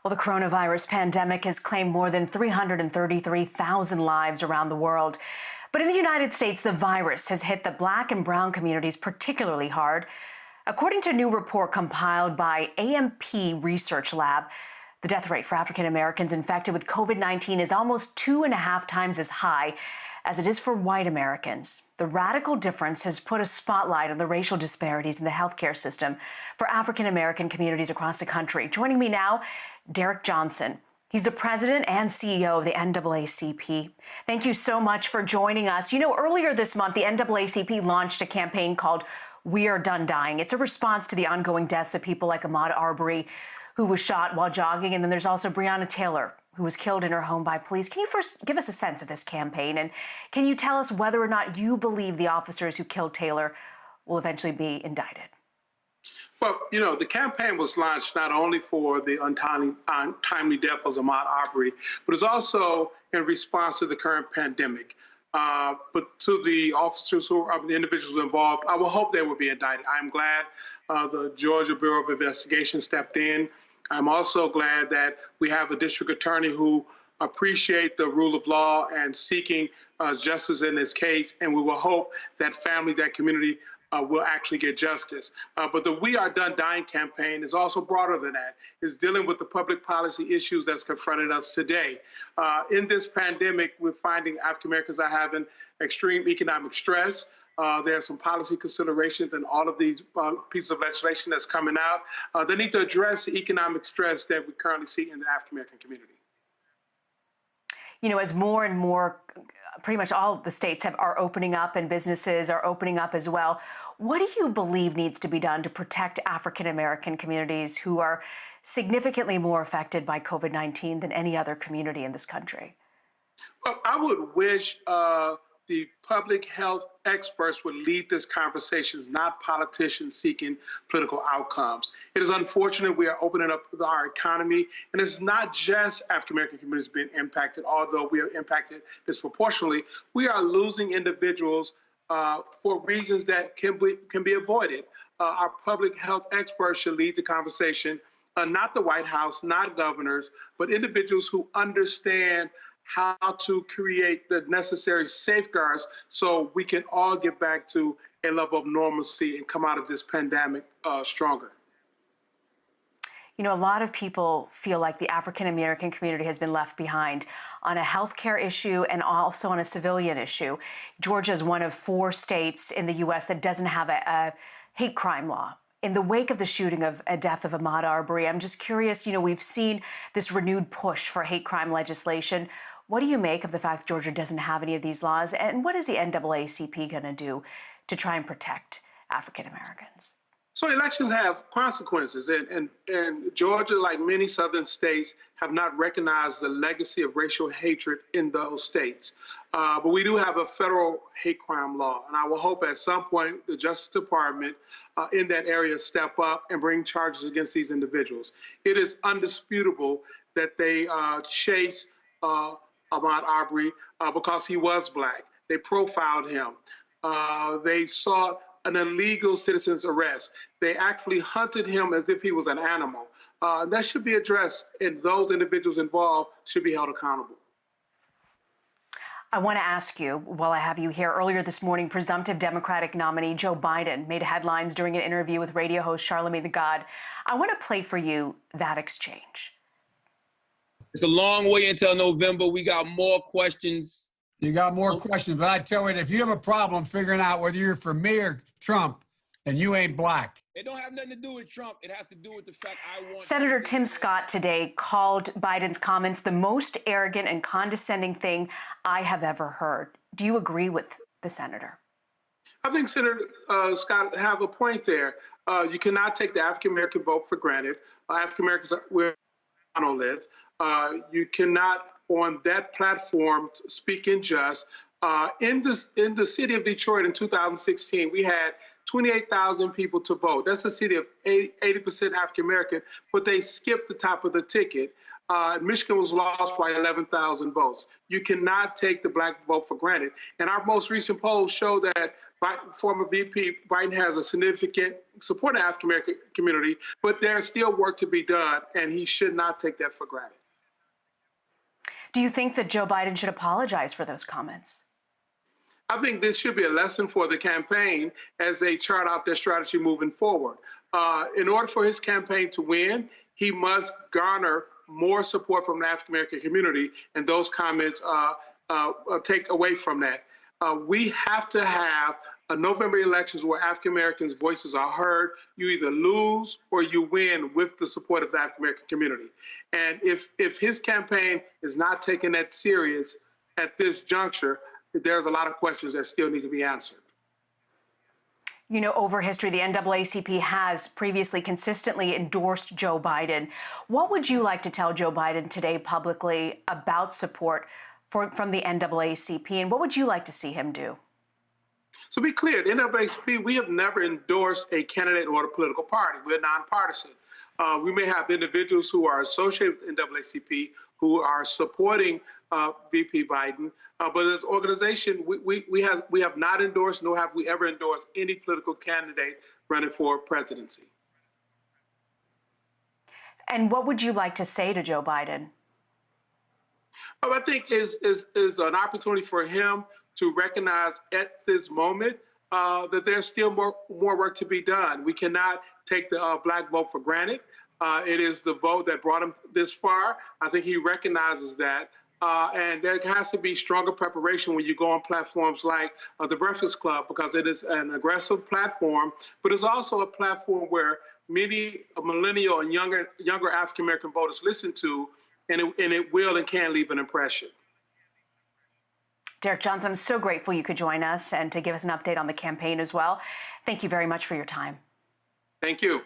Well, the coronavirus pandemic has claimed more than 333,000 lives around the world. But in the United States, the virus has hit the Black and brown communities particularly hard. According to a new report compiled by AMP Research Lab, the death rate for African Americans infected with COVID-19 is almost 2.5 times as high as it is for white Americans. The radical difference has put a spotlight on the racial disparities in the healthcare system for African American communities across the country. Joining me now, Derrick Johnson. He's the president and CEO of the NAACP. Thank you so much for joining us. You know, earlier this month, the NAACP launched a campaign called We Are Done Dying. It's a response to the ongoing deaths of people like Ahmaud Arbery, who was shot while jogging, and then there's also Breonna Taylor, who was killed in her home by police. Can you first give us a sense of this campaign, and can you tell us whether or not you believe the officers who killed Taylor will eventually be indicted? Well, you know, the campaign was launched not only for the untimely death of Ahmaud Arbery, but it's also in response to the current pandemic. But to the officers who are the individuals involved, I will hope they will be indicted. I'm glad the Georgia Bureau of Investigation stepped in. I'm also glad that we have a district attorney who appreciate the rule of law and seeking justice in this case. And we will hope that family, that community will actually get justice. But the We Are Done Dying campaign is also broader than that. It's dealing with the public policy issues that's confronted us today. In this pandemic, we're finding African Americans are having extreme economic stress. There are some policy considerations in all of these pieces of legislation that's coming out. They need to address the economic stress that we currently see in the African American community. You know, as more and more, pretty much all of the states are opening up and businesses are opening up as well, what do you believe needs to be done to protect African American communities who are significantly more affected by COVID-19 than any other community in this country? Well, I would wish the public health experts would lead this conversation, not politicians seeking political outcomes. It is unfortunate we are opening up our economy, and it's not just African-American communities being impacted, although we are impacted disproportionately. We are losing individuals for reasons that can be avoided. Our public health experts should lead the conversation, not the White House, not governors, but individuals who understand how to create the necessary safeguards so we can all get back to a level of normalcy and come out of this pandemic stronger. You know, a lot of people feel like the African American community has been left behind on a healthcare issue and also on a civilian issue. Georgia is one of 4 states in the U.S. that doesn't have a hate crime law. In the wake of the shooting of a death of Ahmaud Arbery, I'm just curious, you know, we've seen this renewed push for hate crime legislation. What do you make of the fact that Georgia doesn't have any of these laws? And what is the NAACP going to do to try and protect African Americans? So elections have consequences, and Georgia, like many southern states, have not recognized the legacy of racial hatred in those states. But we do have a federal hate crime law, and I will hope at some point the Justice Department in that area step up and bring charges against these individuals. It is undisputable that they chase Ahmaud Arbery because he was Black. They profiled him. They sought an illegal citizen's arrest. They actually hunted him as if he was an animal. That should be addressed, and those individuals involved should be held accountable. I want to ask you, while I have you here, earlier this morning, presumptive Democratic nominee Joe Biden made headlines during an interview with radio host Charlamagne the God. I want to play for you that exchange. It's a long way until November. We got more questions. You got more questions, but I tell you, if you have a problem figuring out whether you're for me or Trump, then you ain't Black. It don't have nothing to do with Trump. It has to do with the fact I want... Senator Tim Scott today called Biden's comments the most arrogant and condescending thing I have ever heard. Do you agree with the senator? I think Senator Scott have a point there. You cannot take the African-American vote for granted. African-Americans are where Donald lives. You cannot, on that platform, speak unjust. In the city of Detroit in 2016, we had 28,000 people to vote. That's a city of 80% African American, but they skipped the top of the ticket. Michigan was lost by 11,000 votes. You cannot take the Black vote for granted. And our most recent polls show that former VP Biden has a significant support in the African American community, but there's still work to be done, and he should not take that for granted. Do you think that Joe Biden should apologize for those comments? I think this should be a lesson for the campaign as they chart out their strategy moving forward. In order for his campaign to win, he must garner more support from the African American community, and those comments take away from that. We have to have November elections where African Americans' voices are heard. You either lose or you win with the support of the African American community. And if his campaign is not taking that serious at this juncture, there's a lot of questions that still need to be answered. You know, over history, the NAACP has previously consistently endorsed Joe Biden. What would you like to tell Joe Biden today publicly about support from the NAACP, and what would you like to see him do? So be clear, the NAACP, we have never endorsed a candidate or a political party. We're nonpartisan. We may have individuals who are associated with NAACP who are supporting VP Biden, but as an organization, we have not endorsed, nor have we ever endorsed any political candidate running for presidency. And what would you like to say to Joe Biden? I think is an opportunity for him to recognize at this moment that there's still more work to be done. We cannot take the Black vote for granted. It is the vote that brought him this far. I think he recognizes that. And there has to be stronger preparation when you go on platforms like the Breakfast Club, because it is an aggressive platform, but it's also a platform where many millennial and younger African-American voters listen to, and it will and can leave an impression. Derrick Johnson, I'm so grateful you could join us and to give us an update on the campaign as well. Thank you very much for your time. Thank you.